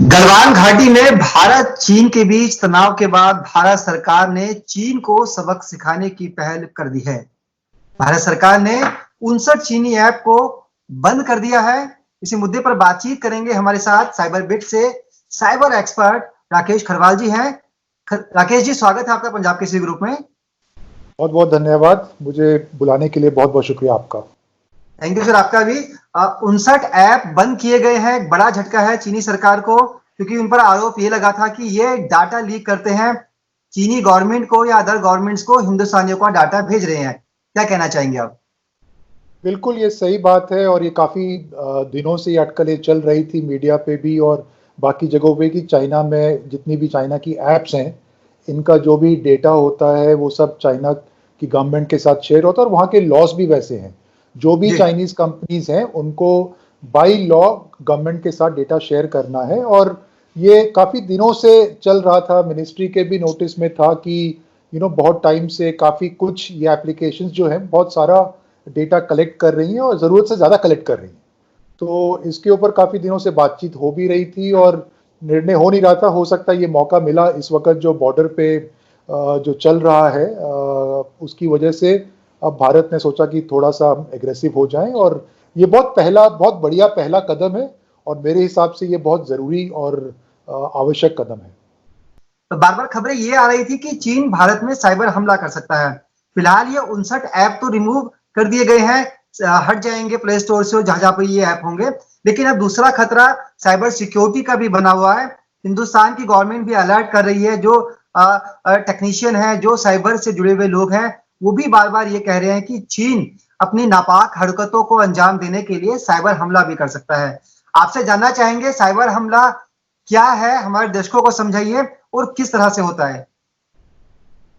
गलवान घाटी में भारत चीन के बीच तनाव के बाद भारत सरकार ने चीन को सबक सिखाने की पहल कर दी है। भारत सरकार ने 59 चीनी ऐप को बंद कर दिया है। इसी मुद्दे पर बातचीत करेंगे। हमारे साथ साइबर बिट से साइबर एक्सपर्ट राकेश खरवाल जी हैं। राकेश जी, स्वागत है आपका पंजाब केसरी ग्रुप में। बहुत बहुत धन्यवाद, मुझे बुलाने के लिए बहुत बहुत शुक्रिया आपका। Thank you sir. आपका भी 59 ऐप बंद किए गए हैं। एक बड़ा झटका है चीनी सरकार को, क्योंकि उन पर आरोप ये लगा था कि ये डाटा लीक करते हैं, चीनी गवर्नमेंट को या अदर गवर्नमेंट्स को हिंदुस्तानियों का डाटा भेज रहे हैं। क्या कहना चाहेंगे आप? बिल्कुल ये सही बात है और ये काफ़ी दिनों से ये अटकलें चल रही थी मीडिया पे भी और बाकी जगहों पे कि चाइना में जितनी भी चाइना की ऐप्स हैं, इनका जो भी डेटा होता है वो सब चाइना की गवर्नमेंट के साथ शेयर होता है और वहाँ के लॉस भी वैसे हैं। जो भी चाइनीज़ कंपनीज हैं उनको बाई लॉ गवर्नमेंट के साथ डेटा शेयर करना है और ये काफ़ी दिनों से चल रहा था। मिनिस्ट्री के भी नोटिस में था कि बहुत टाइम से काफ़ी कुछ ये एप्लीकेशंस जो हैं बहुत सारा डेटा कलेक्ट कर रही हैं और ज़रूरत से ज़्यादा कलेक्ट कर रही हैं। तो इसके ऊपर काफ़ी दिनों से बातचीत हो भी रही थी और निर्णय हो नहीं रहा था। हो सकता है ये मौका मिला इस वक्त जो बॉर्डर पे जो चल रहा है उसकी वजह से अब भारत ने सोचा कि थोड़ा सा एग्रेसिव हो जाएं और ये बहुत बढ़िया पहला कदम है और मेरे हिसाब से ये बहुत ज़रूरी और आवश्यक कदम है। तो बार बार खबरें ये आ रही थी कि चीन भारत में साइबर हमला कर सकता है। फिलहाल ये 59 ऐप तो रिमूव कर दिए गए हैं, हट जाएंगे प्ले स्टोर से जहां जहां पर ये ऐप होंगे। लेकिन अब दूसरा खतरा साइबर सिक्योरिटी का भी बना हुआ है। हिंदुस्तान की गवर्नमेंट भी अलर्ट कर रही है। जो टेक्नीशियन है, जो साइबर से जुड़े हुए लोग हैं, वो भी बार बार ये कह रहे हैं कि चीन अपनी नापाक हरकतों को अंजाम देने के लिए साइबर हमला भी कर सकता है। आपसे जानना चाहेंगे, साइबर हमला क्या है, हमारे दर्शकों को समझाइए और किस तरह से होता है।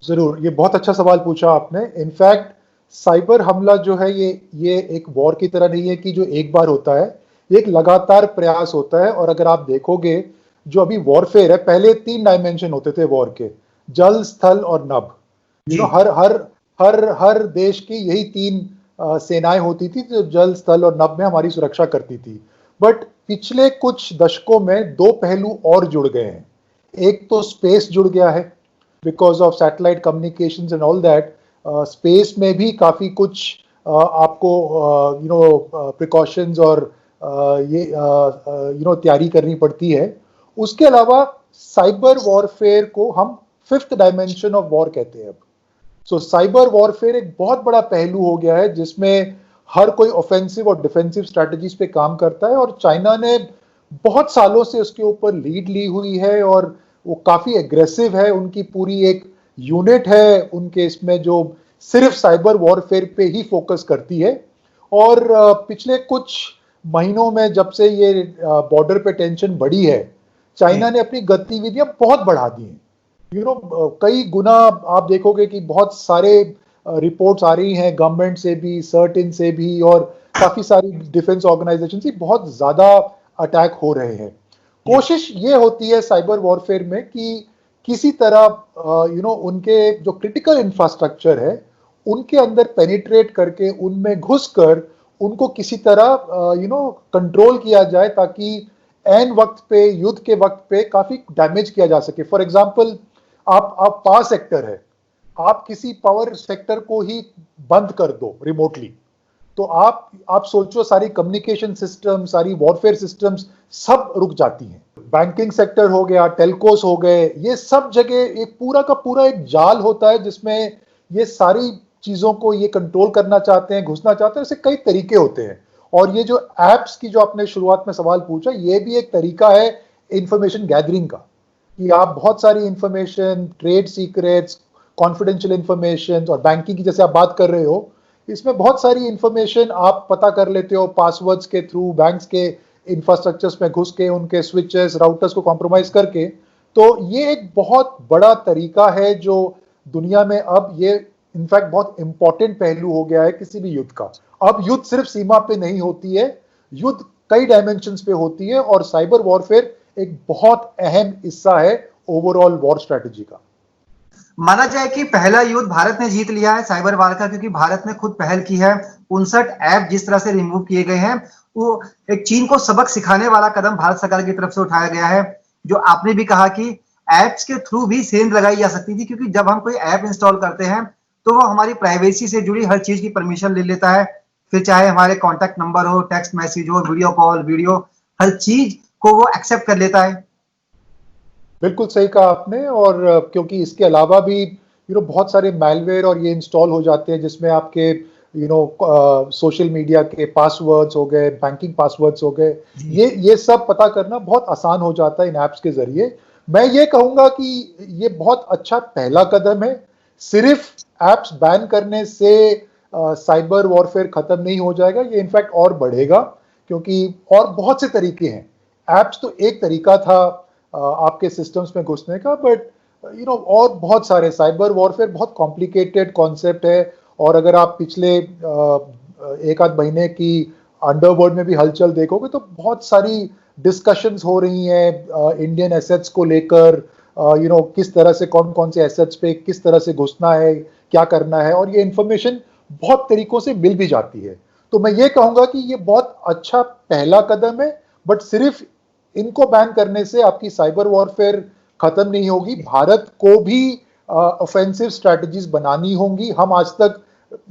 जरूर, ये बहुत अच्छा सवाल पूछा आपने। इनफैक्ट साइबर हमला जो है ये एक वॉर की तरह नहीं है कि जो एक बार होता है, ये एक लगातार प्रयास होता है। और अगर आप देखोगे जो अभी वॉरफेयर है, पहले 3 डायमेंशन होते थे वॉर के, जल, स्थल और नभ। हर हर हर हर देश की यही 3 सेनाएं होती थी जो जल, स्थल और नभ में हमारी सुरक्षा करती थी। बट पिछले कुछ दशकों में 2 पहलू और जुड़ गए हैं। एक तो स्पेस जुड़ गया है because of satellite communications and all that. Space में भी काफ़ी कुछ आपको प्रिकॉशंस और तैयारी करनी पड़ती है। उसके अलावा साइबर वॉरफेयर को हम 5th डायमेंशन ऑफ वॉर कहते हैं अब। सो साइबर वॉरफेयर एक बहुत बड़ा पहलू हो गया है जिसमें हर कोई ऑफेंसिव और डिफेंसिव स्ट्रैटेजीज पे काम करता है और चाइना ने बहुत सालों से उसके ऊपर लीड ली हुई है और वो काफ़ी एग्रेसिव है। उनकी पूरी एक यूनिट है उनके इसमें जो सिर्फ साइबर वॉरफेयर पे ही फोकस करती है। और पिछले कुछ महीनों में जब से ये बॉर्डर पे टेंशन बढ़ी है, चाइना ने अपनी गतिविधियां बहुत बढ़ा दी हैं। कई गुना आप देखोगे कि बहुत सारे रिपोर्ट्स आ रही हैं गवर्नमेंट से भी, सर्टिन से भी और काफ़ी सारी डिफेंस ऑर्गेनाइजेशन से बहुत ज़्यादा अटैक हो रहे हैं। कोशिश ये होती है साइबर वॉरफेयर में कि किसी तरह उनके जो क्रिटिकल इंफ्रास्ट्रक्चर है उनके अंदर पेनिट्रेट करके उनमें घुसकर उनको किसी तरह कंट्रोल किया जाए ताकि एन वक्त पे, युद्ध के वक्त पे काफ़ी डैमेज किया जा सके। फॉर एग्जांपल, आप पावर सेक्टर है, आप किसी पावर सेक्टर को ही बंद कर दो रिमोटली, तो आप सोचो सारी कम्युनिकेशन सिस्टम, सारी वॉरफेयर सिस्टम्स सब रुक जाती हैं। बैंकिंग सेक्टर हो गया, टेलकोस हो गए, ये सब जगह एक पूरा का पूरा एक जाल होता है जिसमें ये सारी चीज़ों को ये कंट्रोल करना चाहते हैं, घुसना चाहते हैं। इससे कई तरीके होते हैं और ये जो एप्स की जो आपने शुरुआत में सवाल पूछा, ये भी एक तरीका है इंफॉर्मेशन गैदरिंग का कि आप बहुत सारी information, trade secrets, confidential information और बैंकिंग की जैसे आप बात कर रहे हो, इसमें बहुत सारी इंफॉर्मेशन आप पता कर लेते हो पासवर्ड्स के थ्रू, बैंक्स के इंफ्रास्ट्रक्चर्स में घुस के, उनके स्विचेस, राउटर्स को कॉम्प्रोमाइज करके। तो ये एक बहुत बड़ा तरीका है जो दुनिया में अब ये इनफैक्ट बहुत इंपॉर्टेंट पहलू हो गया है किसी भी युद्ध का। अब युद्ध सिर्फ सीमा पे नहीं होती है, युद्ध कई डायमेंशंस पे होती है और साइबर वॉरफेयर एक बहुत अहम हिस्सा है ओवरऑल वॉर स्ट्रेटजी का। माना जाए कि पहला युद्ध भारत ने जीत लिया है साइबर वार का, क्योंकि भारत ने खुद पहल की है। 59 ऐप जिस तरह से रिमूव किए गए हैं, वो एक चीन को सबक सिखाने वाला कदम भारत सरकार की तरफ से उठाया गया है। जो आपने भी कहा कि ऐप्स के थ्रू भी सेंध लगाई जा सकती थी, क्योंकि जब हम कोई ऐप इंस्टॉल करते हैं तो वो हमारी प्राइवेसी से जुड़ी हर चीज की परमिशन ले लेता है। फिर चाहे हमारे कॉन्टैक्ट नंबर हो, टेक्स्ट मैसेज हो, वीडियो कॉल, वीडियो, हर चीज को वो एक्सेप्ट कर लेता है। बिल्कुल सही कहा आपने। और क्योंकि इसके अलावा भी बहुत सारे मैलवेयर और ये इंस्टॉल हो जाते हैं जिसमें आपके सोशल मीडिया के पासवर्ड्स हो गए, बैंकिंग पासवर्ड्स हो गए, ये सब पता करना बहुत आसान हो जाता है इन ऐप्स के जरिए। मैं ये कहूंगा कि ये बहुत अच्छा पहला कदम है। सिर्फ ऐप्स बैन करने से साइबर वॉरफेयर खत्म नहीं हो जाएगा, ये इनफैक्ट और बढ़ेगा, क्योंकि और बहुत से तरीके हैं। ऐप्स तो एक तरीका था आपके सिस्टम्स में घुसने का, बट और बहुत सारे, साइबर वॉरफेयर बहुत कॉम्प्लिकेटेड कॉन्सेप्ट है। और अगर आप पिछले एक आध महीने की अंडरवर्ल्ड में भी हलचल देखोगे तो बहुत सारी डिस्कशंस हो रही हैं इंडियन एसेट्स को लेकर, किस तरह से कौन कौन से एसेट्स पे किस तरह से घुसना है, क्या करना है, और ये इंफॉर्मेशन बहुत तरीकों से मिल भी जाती है। तो मैं ये कहूंगा कि ये बहुत अच्छा पहला कदम है, बट सिर्फ इनको बैन करने से आपकी साइबर वॉरफेयर खत्म नहीं होगी। भारत को भी ऑफेंसिव स्ट्रैटेजीज बनानी होंगी। हम आज तक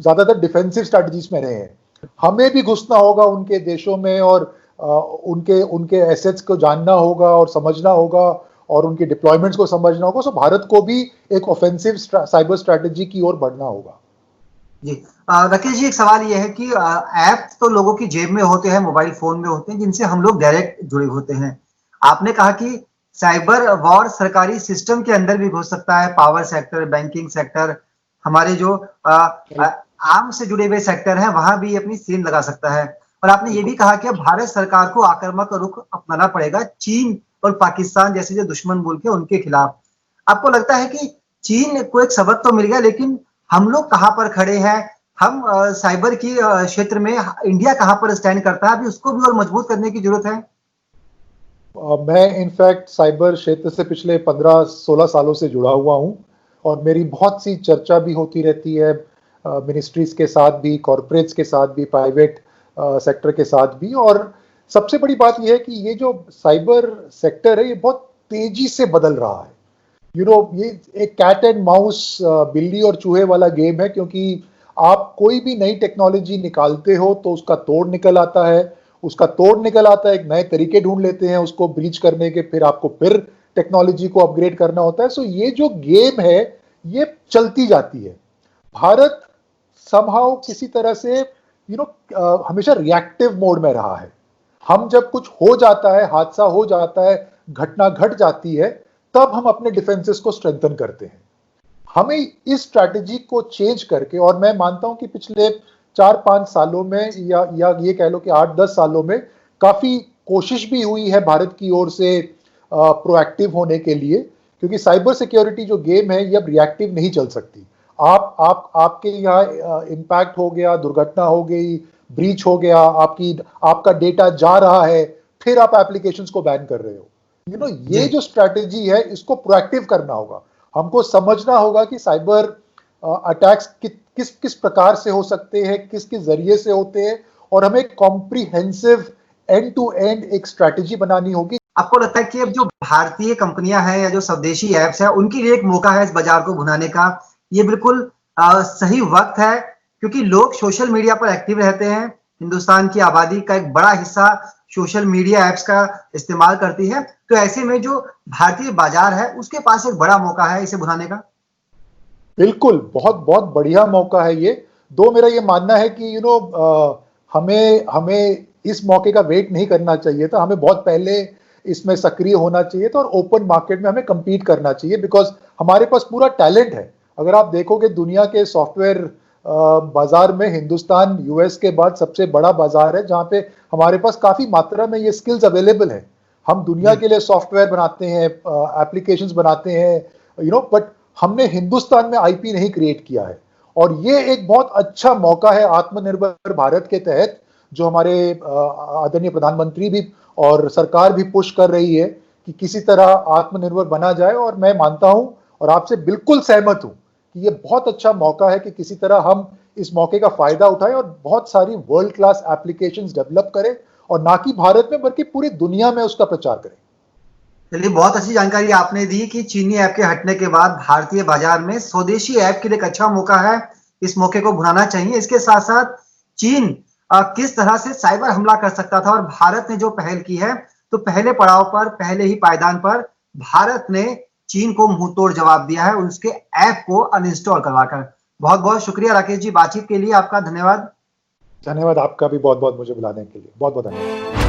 ज्यादातर डिफेंसिव स्ट्रैटेजीज में रहे हैं। हमें भी घुसना होगा उनके देशों में, और उनके उनके एसेट्स को जानना होगा और समझना होगा, और उनके डिप्लॉयमेंट्स को समझना होगा। सो भारत को भी एक ऑफेंसिव साइबर स्ट्रैटेजी की ओर बढ़ना होगा। जी, राकेश जी, एक सवाल यह है कि ऐप तो लोगों की जेब में होते हैं, मोबाइल फोन में होते हैं, जिनसे हम लोग डायरेक्ट जुड़े होते हैं। आपने कहा कि साइबर वॉर सरकारी सिस्टम के अंदर भी घुस सकता है, पावर सेक्टर, बैंकिंग सेक्टर, हमारे जो आर्म से जुड़े हुए सेक्टर हैं, वहां भी अपनी सीन लगा सकता है। और आपने ये भी कहा कि अब भारत सरकार को आक्रामक रुख अपनाना पड़ेगा चीन और पाकिस्तान जैसे जो दुश्मन मुल्क है उनके खिलाफ। आपको लगता है कि चीन को एक सबक तो मिल गया, लेकिन हम लोग कहां पर खड़े हैं? हम साइबर की क्षेत्र में इंडिया कहां पर स्टैंड करता है? अभी उसको भी और मजबूत करने की जरूरत है। मैं इनफैक्ट साइबर क्षेत्र से पिछले 15-16 सालों से जुड़ा हुआ हूं, और मेरी बहुत सी चर्चा भी होती रहती है मिनिस्ट्रीज के साथ भी, कॉरपोरेट्स के साथ भी, प्राइवेट सेक्टर के साथ भी। और सबसे बड़ी बात यह है कि ये जो साइबर सेक्टर है ये बहुत तेजी से बदल रहा है। ये एक कैट एंड माउस, बिल्ली और चूहे वाला गेम है, क्योंकि आप कोई भी नई टेक्नोलॉजी निकालते हो तो उसका तोड़ निकल आता है, एक नए तरीके ढूंढ लेते हैं उसको ब्रीच करने के, फिर आपको फिर टेक्नोलॉजी को अपग्रेड करना होता है। सो ये जो गेम है ये चलती जाती है। भारत समहाउ किसी तरह से हमेशा रिएक्टिव मोड में रहा है। हम जब कुछ हो जाता है, हादसा हो जाता है, घटना घट जाती है, तब हम अपने डिफेंसेस को स्ट्रेंथन करते हैं। हमें इस स्ट्रैटेजी को चेंज करके, और मैं मानता हूं कि पिछले 4-5 सालों में, या ये कह लो कि 8-10 सालों में काफी कोशिश भी हुई है भारत की ओर से प्रोएक्टिव होने के लिए, क्योंकि साइबर सिक्योरिटी जो गेम है ये अब रिएक्टिव नहीं चल सकती। आपके यहाँ इम्पैक्ट हो गया, दुर्घटना हो गई, ब्रीच हो गया, आपका डेटा जा रहा है, फिर आप एप्लीकेशंस को बैन कर रहे हो। ये जो स्ट्रैटेजी है इसको प्रोएक्टिव करना होगा। हमको समझना होगा कि साइबर अटैक्स किस किस प्रकार से हो सकते हैं, किस किस जरिए से होते हैं, और हमें कॉम्प्रिहेंसिव एंड टू एंड एक स्ट्रैटेजी बनानी होगी। आपको लगता है कि अब जो भारतीय कंपनियां हैं या जो स्वदेशी ऐप्स हैं, उनके लिए एक मौका है इस बाजार को भुनाने का? ये बिल्कुल सही वक्त है, क्योंकि लोग सोशल मीडिया पर एक्टिव रहते हैं। हिंदुस्तान की आबादी का एक बड़ा हिस्सा सोशल मीडिया ऐप्स का इस्तेमाल करती है। तो ऐसे में जो भारतीय बाजार है उसके पास एक बड़ा मौका है इसे भुनाने का। बिल्कुल, बहुत बहुत बढ़िया मौका है ये। मेरा ये मानना है कि हमें इस मौके का वेट नहीं करना चाहिए था, हमें बहुत पहले इसमें सक्रिय होना चाहिए था, और ओपन मार्केट में हमें compete करना चाहिए, बिकॉज हमारे पास पूरा टैलेंट है। अगर आप देखोगे दुनिया के सॉफ्टवेयर बाजार में हिंदुस्तान यूएस के बाद सबसे बड़ा बाजार है, जहां पे हमारे पास काफी मात्रा में ये स्किल्स अवेलेबल है। हम दुनिया के लिए सॉफ्टवेयर बनाते हैं, एप्लीकेशंस बनाते हैं, बट हमने हिंदुस्तान में आईपी नहीं क्रिएट किया है। और ये एक बहुत अच्छा मौका है आत्मनिर्भर भारत के तहत, जो हमारे आदरणीय प्रधानमंत्री भी और सरकार भी पुश कर रही है कि किसी तरह आत्मनिर्भर बना जाए। और मैं मानता हूं और आपसे बिल्कुल सहमत हूं कि ये बहुत अच्छा मौका है कि किसी तरह हम इस मौके का फायदा उठाएं और बहुत सारी वर्ल्ड क्लास एप्लीकेशंस डेवलप करें और ना कि भारत में बल्कि पूरी दुनिया में उसका प्रचार करें। चलिए, बहुत अच्छी जानकारी आपने दी कि चीनी ऐप के हटने के बाद भारतीय बाजार में स्वदेशी ऐप के लिए एक अच्छा मौका है। इस मौके को भुनाना चाहिए। इसके साथ साथ चीन किस तरह से साइबर हमला कर सकता था और भारत ने जो पहल की है, तो पहले पड़ाव पर, पहले ही पायदान पर भारत ने चीन को मुंह तोड़ जवाब दिया है उसके ऐप को अनइंस्टॉल करवाकर। बहुत बहुत शुक्रिया राकेश जी, बातचीत के लिए आपका धन्यवाद। धन्यवाद आपका भी बहुत बहुत, मुझे बुलाने के लिए बहुत बहुत धन्यवाद।